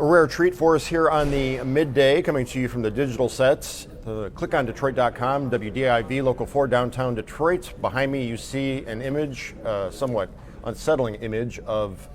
A rare treat for us here on the midday, coming to you from the digital sets. Click on Detroit.com, WDIV, Local 4, downtown Detroit. Behind me you see an image, somewhat unsettling image of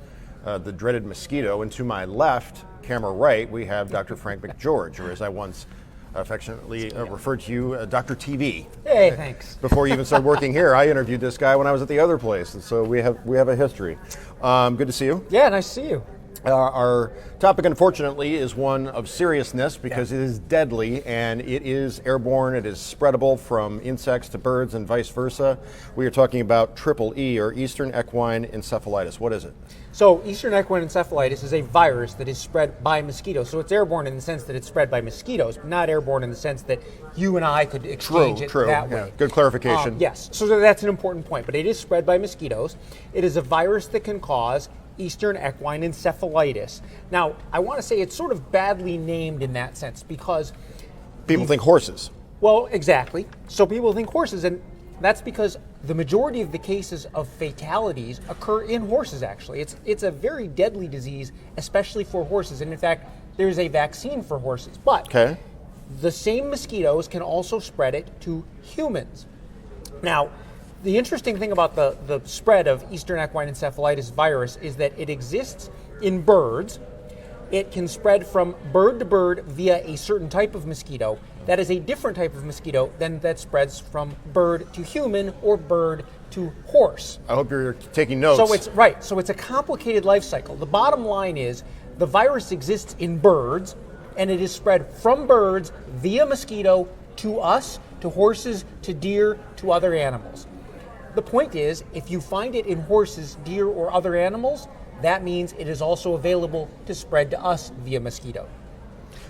the dreaded mosquito. And to my left, camera right, we have Dr. Frank McGeorge, or as I once affectionately referred to you, Dr. TV. Hey, thanks. Before you even started working here, I interviewed this guy when I was at the other place, and so we have a history. Good to see you. Yeah, nice to see you. Our topic, unfortunately, is one of seriousness because it is deadly and it is airborne. It is spreadable from insects to birds and vice versa. We are talking about EEE, or Eastern Equine Encephalitis. What is it? So Eastern Equine Encephalitis is a virus that is spread by mosquitoes. So it's airborne in the sense that it's spread by mosquitoes, but not airborne in the sense that you and I could exchange it that way. Good clarification. Yes, so that's an important point, but it is spread by mosquitoes. It is a virus that can cause Eastern Equine Encephalitis. Now, I want to say it's sort of badly named in that sense because people think horses. Well, exactly. So people think horses, and that's because the majority of the cases of fatalities occur in horses, actually. It's a very deadly disease, especially for horses. And in fact, there's a vaccine for horses. But the same mosquitoes can also spread it to humans. Now, the interesting thing about the spread of Eastern Equine Encephalitis virus is that it exists in birds. It can spread from bird to bird via a certain type of mosquito. That is a different type of mosquito than that spreads from bird to human or bird to horse. I hope you're taking notes. So it's a complicated life cycle. The bottom line is the virus exists in birds, and it is spread from birds via mosquito to us, to horses, to deer, to other animals. The point is, if you find it in horses, deer, or other animals, that means it is also available to spread to us via mosquito.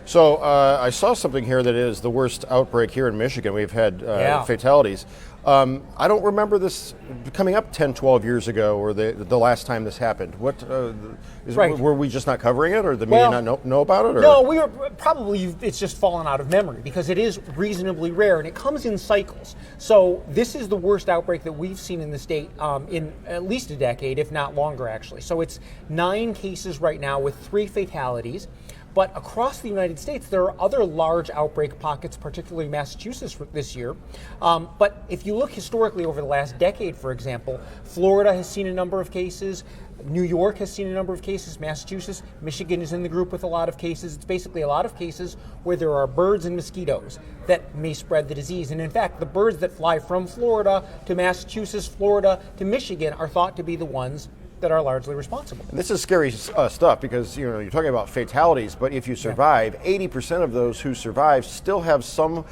So I saw something here that is the worst outbreak here in Michigan. We've had fatalities. I don't remember this coming up 10, 12 years ago, or the last time this happened. What were we just not covering it, or the media not know about it? Or? No, we were probably. It's just fallen out of memory because it is reasonably rare and it comes in cycles. So this is the worst outbreak that we've seen in the state in at least a decade, if not longer, actually. So it's 9 cases right now with 3 fatalities. But across the United States, there are other large outbreak pockets, particularly Massachusetts this year. But if you look historically over the last decade, for example, Florida has seen a number of cases. New York has seen a number of cases. Massachusetts, Michigan is in the group with a lot of cases. It's basically a lot of cases where there are birds and mosquitoes that may spread the disease. And in fact, the birds that fly from Florida to Massachusetts, Florida to Michigan are thought to be the ones that are largely responsible. And this is scary stuff because you're talking about fatalities, but if you survive, 80% of those who survive still have some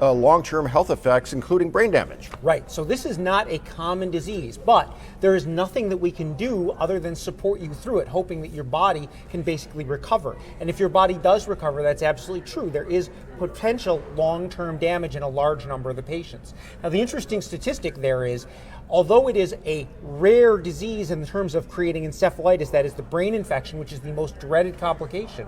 long-term health effects, including brain damage. Right. So this is not a common disease, but there is nothing that we can do other than support you through it, hoping that your body can basically recover. And if your body does recover, that's absolutely true. There is potential long-term damage in a large number of the patients. Now, the interesting statistic there is, although it is a rare disease in terms of creating encephalitis, that is the brain infection, which is the most dreaded complication,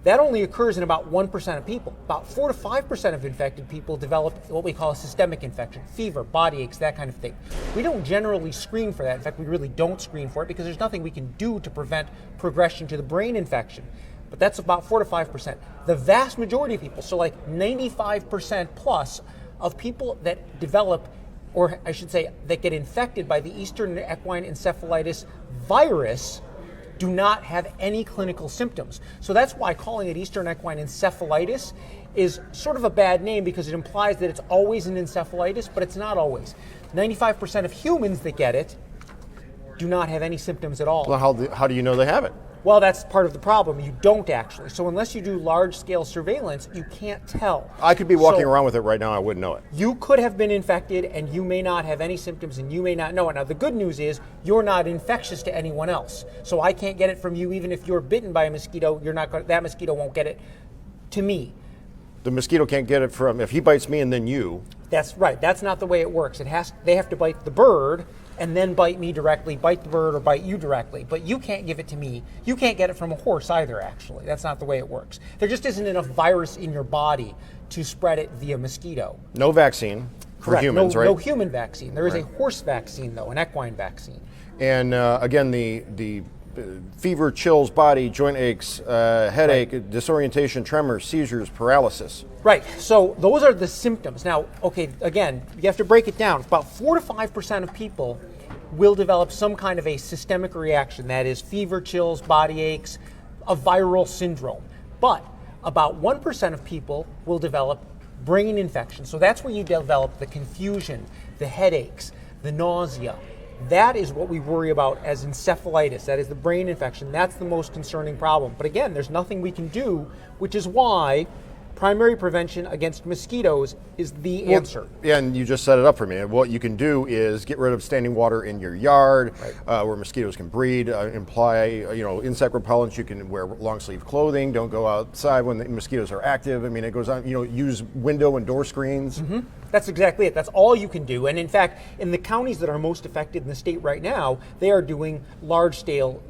that only occurs in about 1% of people. About 4 to 5% of infected people develop what we call a systemic infection, fever, body aches, that kind of thing. We don't generally screen for that. In fact, we really don't screen for it because there's nothing we can do to prevent progression to the brain infection. But that's about 4 to 5%. The vast majority of people, so like 95% plus of people that develop, or I should say, that get infected by the Eastern Equine Encephalitis virus, do not have any clinical symptoms. So that's why calling it Eastern Equine Encephalitis is sort of a bad name because it implies that it's always an encephalitis, but it's not always. 95% of humans that get it do not have any symptoms at all. Well, how do you know they have it? Well, that's part of the problem. You don't actually. So unless you do large-scale surveillance, you can't tell. I could be walking around with it right now. I wouldn't know it. You could have been infected, and you may not have any symptoms, and you may not know it. Now, the good news is you're not infectious to anyone else. So I can't get it from you, even if you're bitten by a mosquito. That mosquito won't get it to me. The mosquito can't get it from if he bites me and then you. That's right. That's not the way it works. They have to bite the bird and then bite me directly, bite the bird, or bite you directly. But you can't give it to me. You can't get it from a horse either, actually. That's not the way it works. There just isn't enough virus in your body to spread it via mosquito. No vaccine for humans, right? No human vaccine. There is a horse vaccine, though, an equine vaccine. And again, the fever, chills, body, joint aches, headache, disorientation, tremors, seizures, paralysis. Right, so those are the symptoms. Now, okay, again, you have to break it down. About 4 to 5% of people will develop some kind of a systemic reaction, that is fever, chills, body aches, a viral syndrome. But about 1% of people will develop brain infection. So that's where you develop the confusion, the headaches, the nausea. That is what we worry about as encephalitis. That is the brain infection. That's the most concerning problem. But again, there's nothing we can do, which is why primary prevention against mosquitoes is the answer. Yeah, and you just set it up for me. What you can do is get rid of standing water in your yard, where mosquitoes can breed. Insect repellents. You can wear long sleeve clothing. Don't go outside when the mosquitoes are active. I mean, it goes on. Use window and door screens. Mm-hmm. That's exactly it. That's all you can do. And in fact, in the counties that are most affected in the state right now, they are doing large scale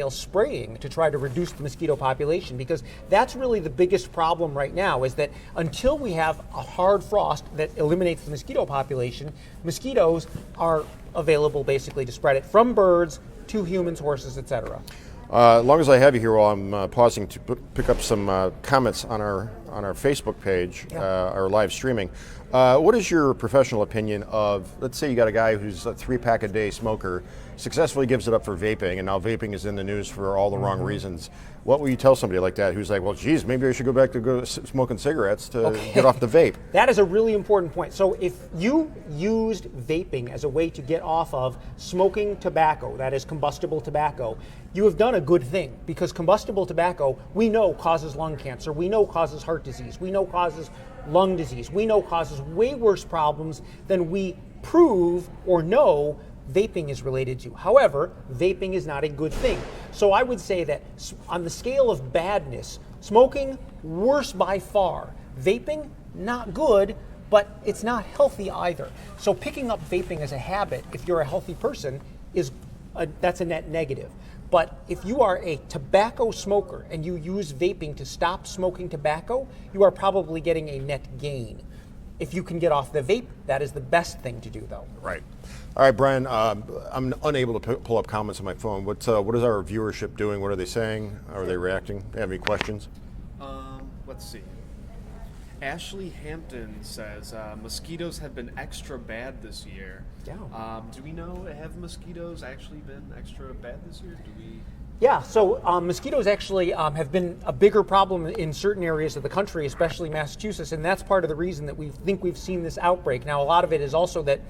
spraying to try to reduce the mosquito population, because that's really the biggest problem right now, is that until we have a hard frost that eliminates the mosquito population, mosquitoes are available basically to spread it from birds to humans, horses, etc. As long as I have you here while I'm pausing to pick up some comments on our Facebook page, our live streaming. What is your professional opinion of, let's say you got a guy who's a 3-pack a day smoker, successfully gives it up for vaping, and now vaping is in the news for all the wrong reasons. What will you tell somebody like that who's like, well, geez, maybe I should go back to smoking cigarettes to get off the vape? That is a really important point. So if you used vaping as a way to get off of smoking tobacco, that is combustible tobacco, you have done a good thing, because combustible tobacco, we know causes lung cancer, we know causes heart disease, we know causes lung disease, we know causes way worse problems than we prove or know vaping is related to. However, vaping is not a good thing. So I would say that on the scale of badness, smoking, worse by far. Vaping, not good, but it's not healthy either. So picking up vaping as a habit, if you're a healthy person, that's a net negative. But if you are a tobacco smoker and you use vaping to stop smoking tobacco, you are probably getting a net gain. If you can get off the vape, that is the best thing to do, though. Right. All right, Brian, I'm unable to pull up comments on my phone. What is our viewership doing? What are they saying? Are they reacting? Do you have any questions? Let's see. Ashley Hampton says, mosquitoes have been extra bad this year. Yeah. Do we know, have mosquitoes actually been extra bad this year? Yeah, so mosquitoes actually have been a bigger problem in certain areas of the country, especially Massachusetts, and that's part of the reason that we think we've seen this outbreak. Now, a lot of it is also that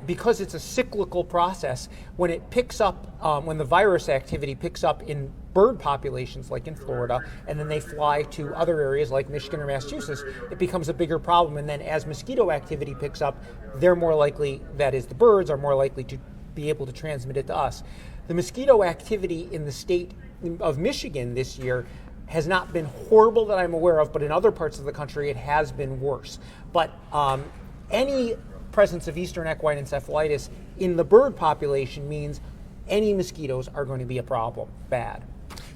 because it's a cyclical process, when it picks up, when the virus activity picks up in bird populations like in Florida, and then they fly to other areas like Michigan or Massachusetts, it becomes a bigger problem. And then as mosquito activity picks up, they're more likely, that is, the birds are more likely to be able to transmit it to us. The mosquito activity in the state of Michigan this year has not been horrible that I'm aware of, but in other parts of the country it has been worse. But any presence of eastern equine encephalitis in the bird population means any mosquitoes are going to be a problem, bad.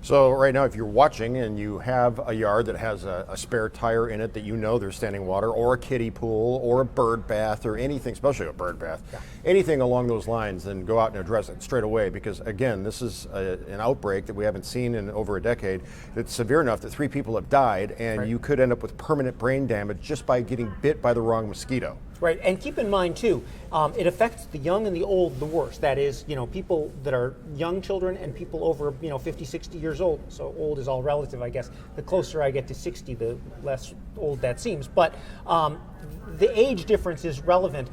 So right now, if you're watching and you have a yard that has a spare tire in it that you know there's standing water, or a kiddie pool, or a bird bath, or anything, especially a bird bath, anything along those lines, then go out and address it straight away, because again, this is an outbreak that we haven't seen in over a decade. It's severe enough that 3 people have died, and you could end up with permanent brain damage just by getting bit by the wrong mosquito. Right, and keep in mind too, it affects the young and the old the worst. That is, people that are young children and people over, 50, 60 years old. So old is all relative, I guess. The closer I get to 60, the less old that seems. But the age difference is relevant.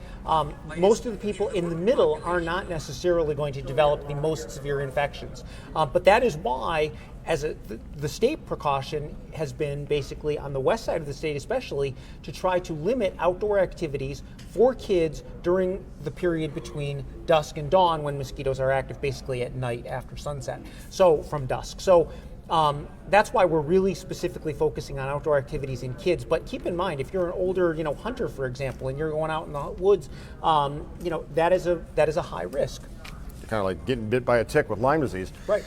Most of the people in the middle are not necessarily going to develop the most severe infections. But that is why, the state precaution has been basically on the west side of the state especially to try to limit outdoor activities for kids during the period between dusk and dawn, when mosquitoes are active, basically at night after sunset, so from dusk. So that's why we're really specifically focusing on outdoor activities in kids. But keep in mind, if you're an older hunter, for example, and you're going out in the woods, that is a high risk. Kind of like getting bit by a tick with Lyme disease. Right.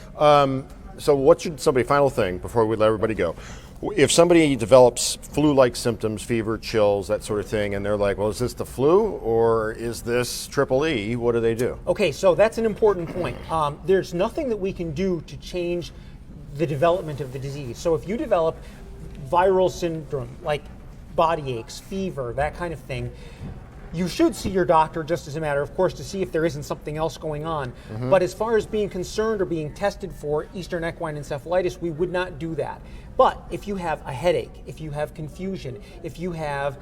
So what should somebody, final thing before we let everybody go, If somebody develops flu-like symptoms, fever, chills, that sort of thing, and they're like, well, is this the flu or is this triple E? What do they do? Okay, so that's an important point. There's nothing that we can do to change the development of the disease. So if you develop viral syndrome, like body aches, fever, that kind of thing, you should see your doctor just as a matter of course to see if there isn't something else going on. But as far as being concerned or being tested for Eastern equine encephalitis, we would not do that. But if you have a headache, if you have confusion, if you have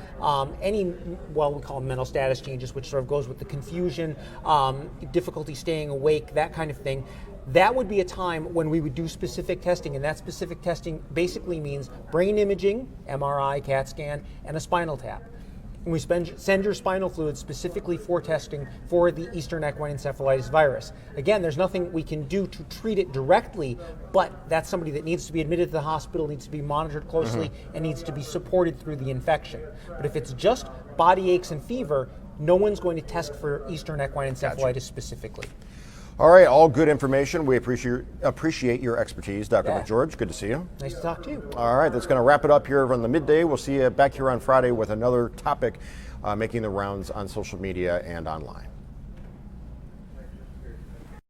any, well, we call them mental status changes, which sort of goes with the confusion, difficulty staying awake, that kind of thing, that would be a time when we would do specific testing, and that specific testing basically means brain imaging, MRI, CAT scan, and a spinal tap. And we send your spinal fluid specifically for testing for the Eastern equine encephalitis virus. Again, there's nothing we can do to treat it directly, but that's somebody that needs to be admitted to the hospital, needs to be monitored closely, and needs to be supported through the infection. But if it's just body aches and fever, no one's going to test for Eastern equine encephalitis specifically. All right, all good information. We appreciate your expertise, Dr. McGeorge. Good to see you. Nice to talk to you. All right, that's going to wrap it up here on the midday. We'll see you back here on Friday with another topic making the rounds on social media and online.